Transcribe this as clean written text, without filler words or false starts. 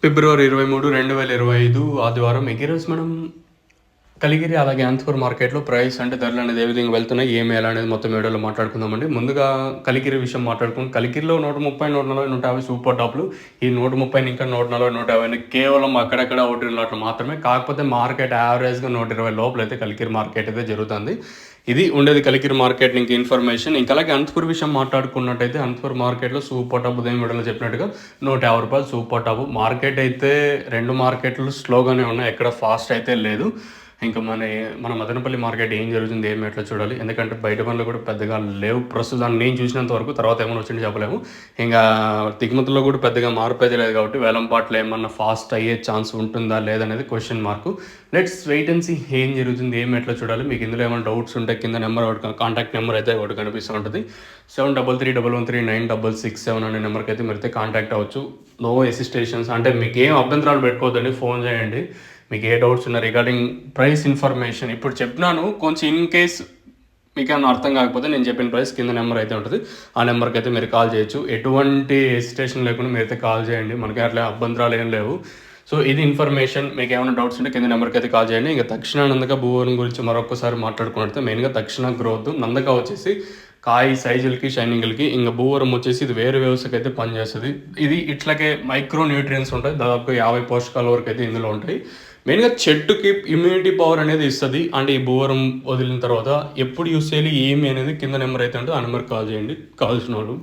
ఫిబ్రవరి 23, 2025 ఆదివారం. ఈరోజు మనం కలిగిరి అలాగే అనంతపురం మార్కెట్లో ప్రైస్ అంటే ధరలు అనేది ఏ విధంగా వెళ్తున్నాయి, ఏమి ఎలా అనేది మొత్తం వీడియోలో మాట్లాడుకుందామండి. ముందుగా కలిగిరి విషయం మాట్లాడుకుంటే కలిగిరిలో 130, 140, 150 సూపర్ టాప్లు. ఈ 130 ఇంకా 140, 150 కేవలం అక్కడక్కడ ఒకటి రెండు అట్లా మాత్రమే. కాకపోతే మార్కెట్ యావరేజ్గా 120 లోపల అయితే కలిగిరి మార్కెట్ అయితే జరుగుతుంది. ఇది ఉండేది కలిగిరి మార్కెట్ ఇంక ఇన్ఫర్మేషన్. ఇంకా అలాగే అనంతపురం విషయం మాట్లాడుకున్నట్టయితే అనంతపురం మార్కెట్లో సూపర్ టాప్ ఉదయం వీడియోలో చెప్పినట్టుగా 150 రూపాయలు సూపర్ టాప్. మార్కెట్ అయితే రెండు మార్కెట్లు స్లోగానే ఉన్నాయి, ఎక్కడ ఫాస్ట్ అయితే లేదు. ఇంకా మన మదనపల్లి మార్కెట్ ఏం జరుగుతుంది, ఏమి ఎట్లా చూడాలి. ఎందుకంటే బయట పనులు కూడా పెద్దగా లేవు ప్రస్తుతం నేను చూసినంత వరకు. తర్వాత ఏమైనా వచ్చింది చెప్పలేము. ఇంకా దిగుమతుల్లో కూడా పెద్దగా మార్పు అయితే లేదు కాబట్టి వేలంపాట్లు ఏమన్నా ఫాస్ట్ అయ్యే ఛాన్స్ ఉంటుందా లేదనేది question mark. Let's wait and see ఏం జరుగుతుంది, ఏమి ఎట్లా చూడాలి. మీకు ఇందులో ఏమైనా డౌట్స్ ఉంటే కింద నెంబర్ ఒకటి కాంటాక్ట్ నెంబర్ అయితే ఒకటి కనిపిస్తూ ఉంటుంది. 7331139667 అనే నెంబర్కి అయితే మీరైతే కాంటాక్ట్ అవ్వచ్చు. నో ఎసిస్టేషన్స్, అంటే మీకు ఏం అభ్యంతరాలు పెట్టుకోవద్దండి, ఫోన్ చేయండి. మీకు ఏ డౌట్స్ ఉన్నా రిగార్డింగ్ ప్రైస్ ఇన్ఫర్మేషన్ ఇప్పుడు చెప్పినాను. కొంచెం ఇన్ కేస్ మీకు ఏమైనా అర్థం కాకపోతే నేను చెప్పిన ప్రైస్ కింద నెంబర్ అయితే ఉంటుంది, ఆ నెంబర్కి అయితే మీరు కాల్ చేయొచ్చు. ఎటువంటి హెసిటేషన్ లేకుండా మీరైతే కాల్ చేయండి, మనకి అట్లా అభ్యంతరాలు ఏం లేవు. సో ఇది ఇన్ఫర్మేషన్. మీకు ఏమైనా డౌట్స్ ఉంటే కింద నెంబర్కి అయితే కాల్ చేయండి. ఇంకా దక్షిణ నందక భూవరం గురించి మరొకసారి మాట్లాడుకున్నట్టు మెయిన్గా దక్షిణ గ్రోత్, నందక వచ్చేసి కాయ సైజులకి షైనింగ్లకి, ఇంకా భూవరం వచ్చేసి ఇది వేరే వ్యవస్థకి అయితే పనిచేస్తుంది. ఇది ఇట్లాగే మైక్రో న్యూట్రియన్స్ ఉంటాయి, దాదాపు 50 పోషకాల వరకు అయితే ఇందులో ఉంటాయి. మెయిన్గా చెట్టుకి ఇమ్యూనిటీ పవర్ అనేది ఇస్తుంది. అంటే ఈ భూవరం వదిలిన తర్వాత ఎప్పుడు యూస్ చేయాలి ఏమి అనేది కింద నెంబర్ అయితే ఉంటుంది, ఆ నెంబర్కి కాల్ చేయండి కావాల్సిన వాళ్ళు.